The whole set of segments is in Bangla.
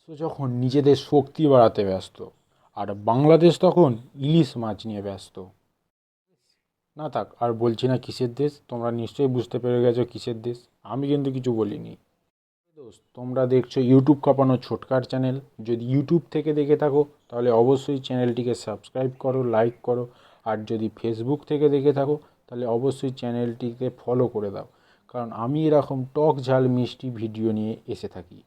যখন নিজেদের শক্তি বাড়াতে ব্যস্ত, আর বাংলাদেশ তখন ইলিশ মাছ নিয়ে ব্যস্ত। না থাক, আর বলছি না কিসের দেশ, তোমরা নিশ্চয়ই বুঝতে পেরে গেছো কিসের দেশ। আমি কিন্তু কিছু বলিনি। দোস্ত, তোমরা দেখছো ইউটিউব কাঁপানো ছোটকার চ্যানেল। যদি ইউটিউব থেকে দেখে থাকো তাহলে অবশ্যই চ্যানেলটিকে সাবস্ক্রাইব করো, লাইক করো। আর যদি ফেসবুক থেকে দেখে থাকো তাহলে অবশ্যই চ্যানেলটিকে ফলো করে দাও, কারণ আমি এরকম টক ঝাল মিষ্টি ভিডিও নিয়ে এসে থাকি।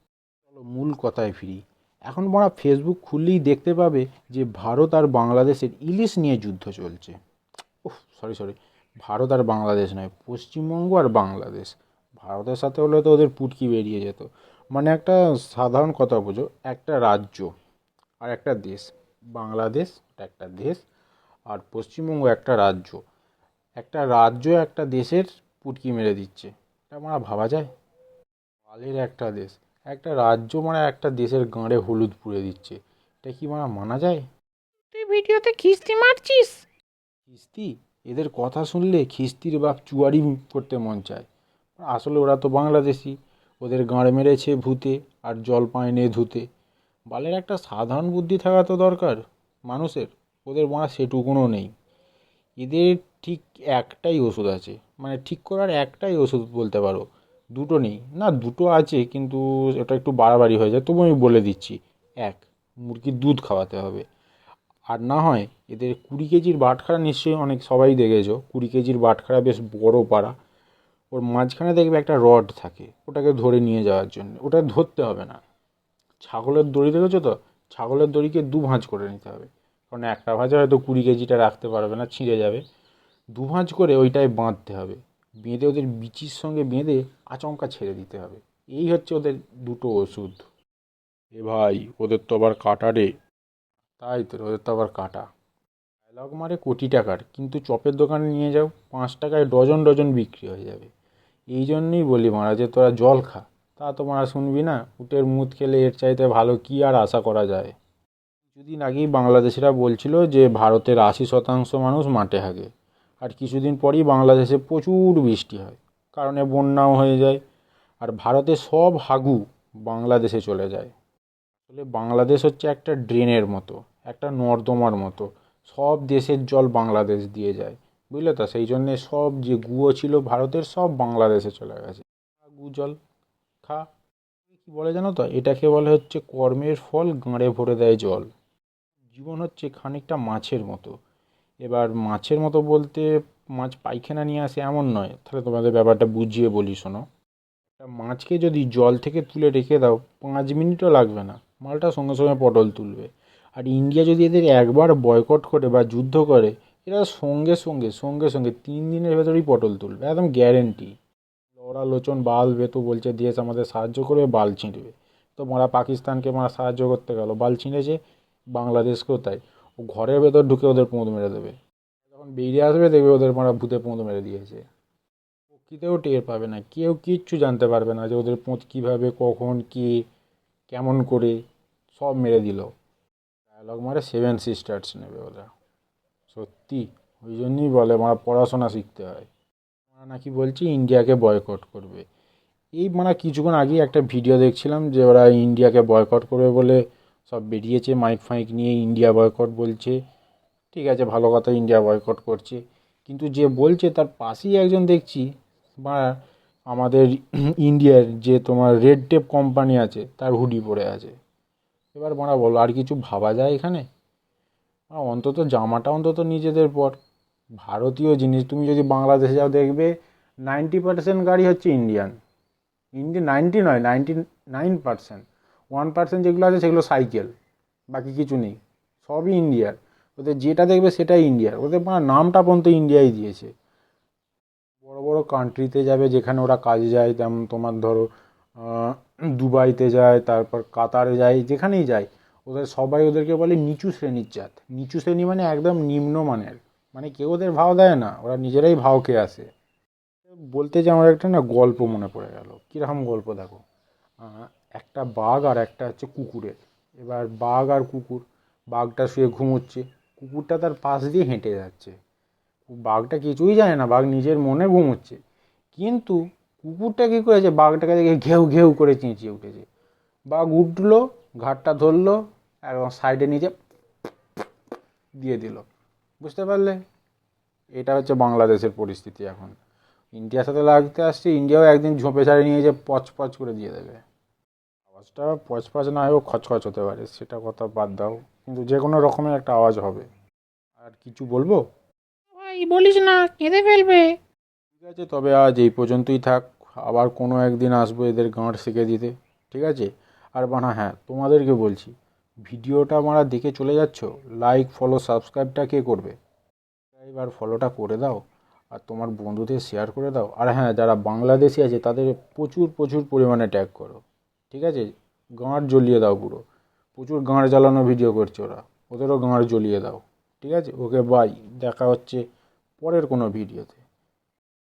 চলো মূল কথায় ফিরি। এখন বড় ফেসবুক খুললেই দেখতে পাবে যে ভারত আর বাংলাদেশের ইলিশ নিয়ে যুদ্ধ চলছে। সরি সরি, ভারত আর বাংলাদেশ নয়, পশ্চিমবঙ্গ আর বাংলাদেশ। ভারতের সাথে হলে তো ওদের পুটকি বেরিয়ে যেত। মানে একটা সাধারণ কথা বোঝো, একটা রাজ্য আর একটা দেশ। বাংলাদেশ একটা দেশ, আর পশ্চিমবঙ্গ একটা রাজ্য। একটা রাজ্য একটা দেশের পুটকি মেরে দিচ্ছে, এটা মানে ভাবা যায়? বালের একটা দেশ, একটা রাজ্য মানে একটা দেশের গাঁড়ে হলুদ পুড়ে দিচ্ছে, এটা কি মানে মানা যায়? তুই ভিডিওতে খিস্তি মারছিস? খিস্তি? এদের কথা শুনলে খিস্তির বাপ চুয়ারি করতে মন চায়। আসলে ওরা তো বাংলাদেশি, ওদের গাঁড় মেরেছে ভূতে আর জল পায়নি ধুতে। বালের একটা সাধারণ বুদ্ধি থাকা তো দরকার মানুষের, ওদের বাঁ সেটুকুনও নেই। এদের ঠিক একটাই ওষুধ আছে, মানে ঠিক করার একটাই ওষুধ বলতে পারো। দুটো নেই, না দুটো আছে কিন্তু এটা একটু বাড়াবাড়ি হয়ে যায়, তবু আমি বলে দিচ্ছি। এক, মুরগির দুধ খাওয়াতে হবে। আর না হয় এদের 20 কেজির বাটখারা, নিশ্চয়ই অনেক সবাই দেখেছো 20 কেজির বাটখারা, বেশ বড় পাড়া। ওর মাঝখানে দেখবে একটা রড থাকে, ওটাকে ধরে নিয়ে যাওয়ার জন্য। ওটা ধরতে হবে না, ছাগলের দড়ি দেখেছো তো, ছাগলের দড়িকে দু ভাঁজ করে নিতে হবে। কারণ একটা ভাঁজে হয়তো 20 কেজিটা রাখতে পারবে না, ছিঁড়ে যাবে। দু ভাঁজ করে ওইটায় বাঁধতে হবে, বেঁধে ওদের বিচির সঙ্গে বেঁধে আচমকা ছেড়ে দিতে হবে। এই হচ্ছে ওদের দুটো ওষুধ। এ ভাই, ওদের তো আবার কাটা রে। তাই তো, ওদের তো আবার কাটা। ডায়লগ মারে কোটি টাকার, কিন্তু চপের দোকানে নিয়ে যাও 5 টাকায় ডজন ডজন বিক্রি হয়ে যাবে। এই জন্যই বলি মারা, যে তোরা জল খা। তা তো মারা শুনবি না, উটের মুত খেলে এর চাইতে ভালো কি আর আশা করা যায়। কিছুদিন আগেই বাংলাদেশিরা বলছিল যে ভারতের 80% মানুষ মাঠে হাগে। আর কিছুদিন পরই বাংলাদেশে প্রচুর বৃষ্টি হয়, কারণে বন্যাও হয়ে যায়। আর ভারতের সব হাগু বাংলাদেশে চলে যায়। আসলে বাংলাদেশ হচ্ছে একটা ড্রেনের মতো, একটা নর্দমার মতো। সব দেশের জল বাংলাদেশ দিয়ে যায়, বুঝলে তো? সেই জন্যে সব যে গুয়ো ছিল ভারতের, সব বাংলাদেশে চলে গেছে। গু জল খা। কি বলে জানো তো, এটাকে বলে হচ্ছে কর্মের ফল গাঁড়ে ভরে দেয় জল। জীবন হচ্ছে খানিকটা মাছের মতো। এবার মাছের মতো বলতে মাছ পায়খানা নিয়ে আসে এমন নয়, তাহলে তোমাদের ব্যাপারটা বুঝিয়ে বলি শোনো। একটা মাছকে যদি জল থেকে তুলে রেখে দাও, 5 মিনিটও লাগবে না, মালটা সঙ্গে সঙ্গে পটল তুলবে। আর ইন্ডিয়া যদি এদের একবার বয়কট করে বা যুদ্ধ করে, এরা সঙ্গে সঙ্গে সঙ্গে সঙ্গে 3 দিনের ভেতরেই পটল তুলবে, একদম গ্যারেন্টি। ওরা লোচন বাল বেতু বলছে দেশ আমাদের সাহায্য করবে, বাল ছিঁড়বে। তো মারা পাকিস্তানকে মারা সাহায্য করতে গেল, বাল ছিঁড়েছে। বাংলাদেশকেও তাই, ও ঘরের ভেতর ঢুকে ওদের পোঁদ মেরে দেবে। যখন বেরিয়ে আসবে দেখবে ওদের মারা ভূতে পোঁদ মেরে দিয়েছে। প্রকৃতিও টের পাবে না, কেউ কিচ্ছু জানতে পারবে না যে ওদের পোঁত কীভাবে, কখন, কে, কেমন করে সব মেরে দিল। ডায়লগ মারে 7 সিস্টার্স নেবে ওরা। সত্যি, ওই জন্যই বলে মারা পড়াশোনা শিখতে হয়। মারা নাকি বলছি ইন্ডিয়াকে বয়কট করবে। এই মানে কিছুক্ষণ আগেই একটা ভিডিও দেখছিলাম যে ওরা ইন্ডিয়াকে বয়কট করবে বলে সব বেরিয়েছে মাইক ফাইক নিয়ে, ইন্ডিয়া বয়কট বলছে। ঠিক আছে, ভালো কথা, ইন্ডিয়া বয়কট করছে। কিন্তু যে বলছে তার পাশেই একজন দেখছি বা আমাদের ইন্ডিয়ার যে তোমার রেড টেপ কোম্পানি আছে তার হুডি পরে আছে। এবার মারা বলো, আর কিছু ভাবা যায় এখানে? অন্তত জামাটা অন্তত নিজেদের পর। ভারতীয় জিনিস, তুমি যদি বাংলাদেশে যাও দেখবে 90% গাড়ি হচ্ছে ইন্ডিয়ান। ইন্ডিয়া 90 নয়, 99%। 1% যেগুলো আছে সেগুলো সাইকেল, বাকি কিছু নেই, সবই ইন্ডিয়ার। ওদের যেটা দেখবে সেটাই ইন্ডিয়ার, ওদের মানে নামটা পর্যন্ত ইন্ডিয়াই দিয়েছে। বড় বড় কান্ট্রিতে যাবে যেখানে ওরা কাজে যায়, যেমন তোমার ধরো দুবাইতে যায়, তারপর কাতারে যায়, যেখানেই যায় ওদের সবাই ওদেরকে বলে নিচু শ্রেণীর জাত। নিচু শ্রেণী মানে একদম নিম্নমানের, মানে কেউ ওদের ভাও দেয় না, ওরা নিজেরাই ভাও খেয়ে আসে। বলতে যে আমার একটা না গল্প মনে পড়ে গেল। কীরকম গল্প দেখো, একটা বাঘ আর একটা হচ্ছে কুকুরের। এবার বাঘ আর কুকুর, বাঘটা শুয়ে ঘুমোচ্ছে, কুকুরটা তার পাশ দিয়ে হেঁটে যাচ্ছে। বাঘটা কিছুই জানে না, বাঘ নিজের মনে ঘুমোচ্ছে। কিন্তু কুকুরটা কী করেছে, বাঘটাকে দেখে ঘেউ ঘেউ করে চেঁচিয়ে উঠেছে। বাঘ উঠলো, ঘাটটা ধরলো, একদম সাইডে নিচে দিয়ে দিল। বুঝতে পারলে? এটা হচ্ছে বাংলাদেশের পরিস্থিতি এখন। ইন্ডিয়ার সাথে লাগতে আসছে, ইন্ডিয়াও একদিন ঝোপে ছাড়ে নিয়ে যে পচ পচ করে দিয়ে দেবে। আওয়াজটা পচ পচ না হয়েও খচখচ হতে পারে, সেটা কথা বাদ দাও, কিন্তু যে কোনো রকমের একটা আওয়াজ হবে। আর কিছু বলবো? ভাই বলিস না, কেঁদে ফেলবে। ঠিক আছে, তবে আজ এই পর্যন্তই থাক। আবার কোনো একদিন আসবো এদের গাঁট শিখে দিতে, ঠিক আছে? আর বানা, হ্যাঁ তোমাদেরকে বলছি, ভিডিওটা আমরা দেখে চলে যাচ্ছ, লাইক ফলো সাবস্ক্রাইবটা কে করবে? এবার ফলোটা করে দাও, আর তোমার বন্ধুদের শেয়ার করে দাও। আর হ্যাঁ, যারা বাংলাদেশি আছে তাদের প্রচুর প্রচুর পরিমাণে ট্যাগ করো, ঠিক আছে? গাঁট জ্বলিয়ে দাও পুরো। প্রচুর গাঁট জ্বালানো ভিডিও করছে ওরা, ওদেরও গাঁট জ্বলিয়ে দাও, ঠিক আছে? ওকে বাই, দেখা হচ্ছে পরের কোনো ভিডিওতে।